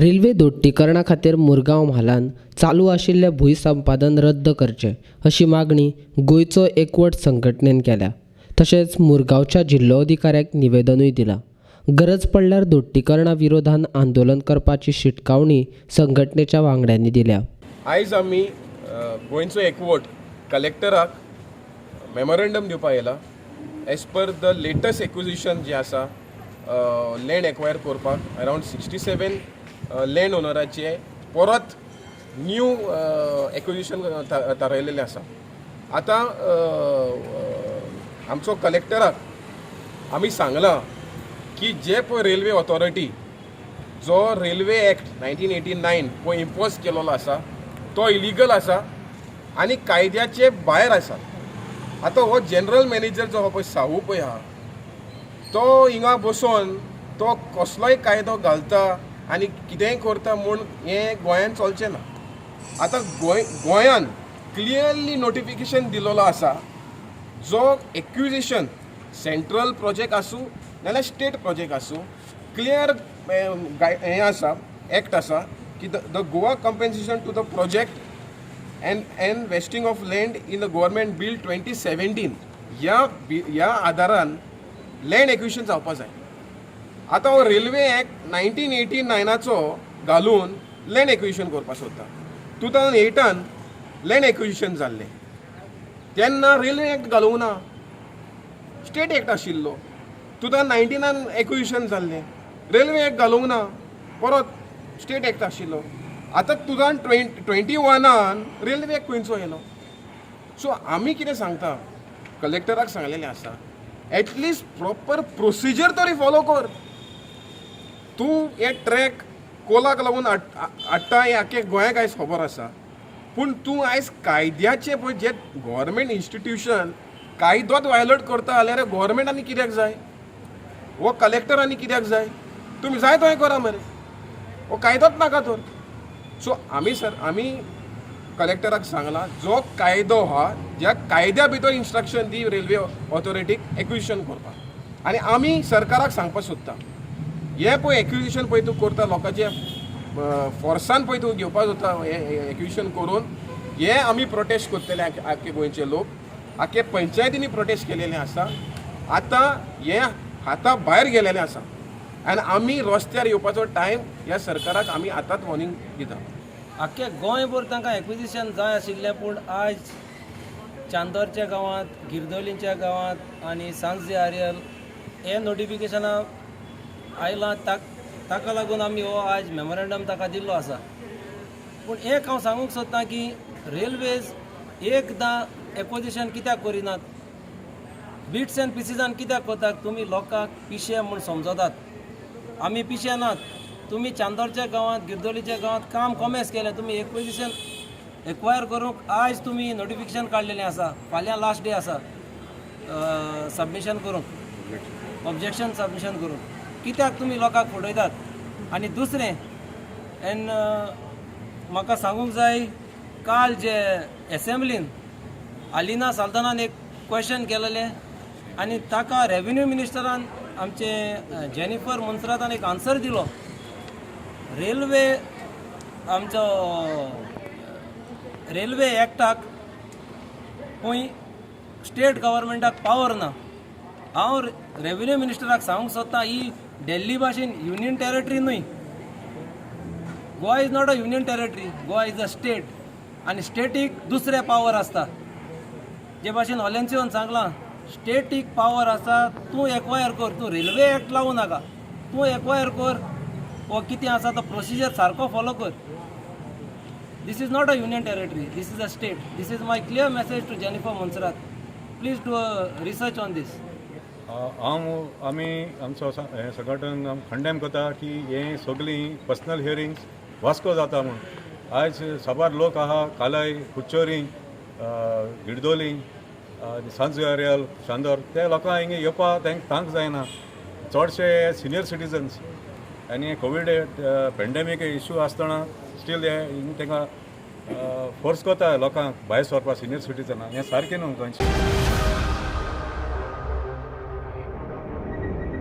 Railway दोट्टीकरणा खातीर मुरगांव म्हालान चालू आशिल्लें भूंयसंपादन रद्द करचें अशी मागणी गोंयचो एकवट संघटनेन केल्या. तशेंच मुरगांवच्या जिल्लो अधिकाऱ्याक निवेदनूय दिलां. गरज पडल्यार दोट्टीकरणा विरोधान आंदोलन करपाची शिटकावणी संघटनेच्या वांगड्यांनी दिल्या. आयज आमी गोंयचो एकवट कलेक्टराक मेमोरेंडम दिवपाक येयला. As per the latest acquisition जे आसा लँड एक्वायर करपाक अरावंड 67 लँड ओनराचे परत न्यू एक्विजिशन थारायलेलें आसा. आतां आमचो कलेक्टराक आमी सांगलां की जे पळय रेल्वे ऑथॉरिटी जो रेल्वे एक्ट 1989 पळय इम्पोज केलेलो आसा तो इलिगल आसा आनी कायद्याचे भायर आसा. आतां हो जनरल मॅनेजर जो हो पळय साहू पळय आहा तो हिंगा बसून तो कसलोय कायदो घालता आनी कितेंय करता म्हूण हें गोंयान चलचें ना. आतां गोंयान क्लियरली नोटिफिकेशन दिलेलो आसा जो एक्विजिशन सेंट्रल प्रोजेक्ट आसूं नाल्यार स्टेट प्रोजेक्ट आसूं क्लियर हें आसा एक्ट आसा की the Goa compensation to the project and vesting of land in the government bill 2017 ह्या आदारान लँड एक्विजिशन जावपा जाय. आतां हो रेल्वे एक्ट 1989चो घालून लँड एक्विजिशन करपाक सोदता. 2008 लँड एक्विजिशन जाल्लें तेन्ना रेल्वे एक्ट घालूंक ना, स्टेट एक्ट आशिल्लो. 2019 एक्विजिशन जाल्लें रेल्वे एक्ट घालूंक ना, परत स्टेट एक्ट आशिल्लो. आतां 2021 रेल्वे एक्ट खंयचो येयलो. सो आमी कितें सांगता कलेक्टराक सांगलेलें आसा एटलिस्ट प्रॉपर प्रोसिजर तरी फॉलो कर. तूं हे ट्रॅक कोलाक लागून हाडटा हें आख्खें गोंयाक आयज खबर आसा. पूण तूं आयज कायद्याचें पळय जे गव्हर्मेंट इन्स्टिट्यूशन कायदोच वायलेट करता जाल्यार गव्हर्मेंटांनी कित्याक जाय, हो कलेक्टरांनी कित्याक जाय. तुमी जाय थंय करा मरे, हो कायदोच नाका तर. सो आमी कलेक्टराक सांगलां जो कायदो हा ज्या कायद्या भितर इन्स्ट्रक्शन दी रेल्वे ऑथॉरिटीक एक्विजिशन करपाक. आनी आमी सरकाराक सांगपाक सोदता हें पळय एक्विजिशन पळय तूं करता लोकांचे फोर्सान पळय तूं घेवपाक सोदता एक्विजिशन करून हें आमी प्रोटेस्ट करतले आख्खे गोंयचे लोक. आख्खे पंचायतींनी प्रोटेस्ट केलेलें आसा. आतां हें हाता भायर गेलेलें आसा आनी आमी रस्त्यार येवपाचो टायम ह्या सरकाराक आमी आतांच वॉर्निंग दिता. आख्खे गोंयभर तांकां एक्विजिशन जाय आशिल्लें पूण आयज चांदोरच्या गांवांत, गिरदोलींच्या गांवांत आनी सांजे आर्यल हें नोटिफिकेशनां आयलां. ताका लागून आमी हो आयज मेमोरेंडम ताका दिल्लो आसा. पूण एक हांव सांगूंक सोदतां की रेल्वेज एकदां एक्विजिशन कित्याक करिनात, बिट्स एंड पिसीसान कित्याक कोतात. तुमी लोकांक पिशे म्हूण समजतात. आमी पिशे नात. तुमी चांदोरच्या गांवांत, गिरदोलीच्या गांवांत काम कॉमेस केलें. तुमी एक्विजिशन एक्वायर करूंक आयज तुमी नोटिफिकेशन काडलेलें आसा. फाल्यां लास्ट डे आसा सबमिशन करूंक, ऑब्जेक्शन सबमिशन करूंक. कित्याक तुमी लोकांक फटयतात. आनी दुसरें म्हाका सांगूंक जाय काल जे एसेंब्लीन अलिना साल्तनान एक क्वेश्चन केलेलें आनी ताका रेव्हेन्यू मिनिस्टरान आमचे जेनिफर मुन्सरातान एक आन्सर दिलो. रेल्वे आमचो रेल्वे एक्टाक खंय स्टेट गव्हर्मेंटाक पावर ना. हांव रेव्हेन्यू मिनिस्टराक सांगूंक सोदतां ही दिल्ली भाशेन युनियन टेरिटरी न्हय. Goa is not a union territory, Goa is a state. आनी स्टेटीक दुसरे पावर आसता. जे भाशेन ऑलेन्सिओन सांगलां स्टेटीक पावर आसा. तूं एक्वायर कर, तूं रेल्वे एक्ट लावूं नाका, तूं एक्वायर कर. वो कितें आसा तो प्रोसिजर सारको फॉलो कर. This is not a union territory, this is a state. This is my clear message to Jennifer Monserrate. Please do research on this. आमी आमचो हें संघटन खंडेम करता की हें सगळीं पर्सनल हियरिंग्स वास्को जाता म्हूण. आयज साबार लोक आहा कालय, कुच्चोरी, गिरदोली, सांजे आर्यल, चांदोर ते लोकांक हिंगा येवपा तांकां जायना. चडशे सिनियर सिटीजन्स आनी कोवीड पेंडेमीक इश्यू आसतना स्टील हे तांकां फोर्स करता लोकांक भायर सरपा सिनियर सिटीजनाक. हें सारकें न्हू गोंयचें.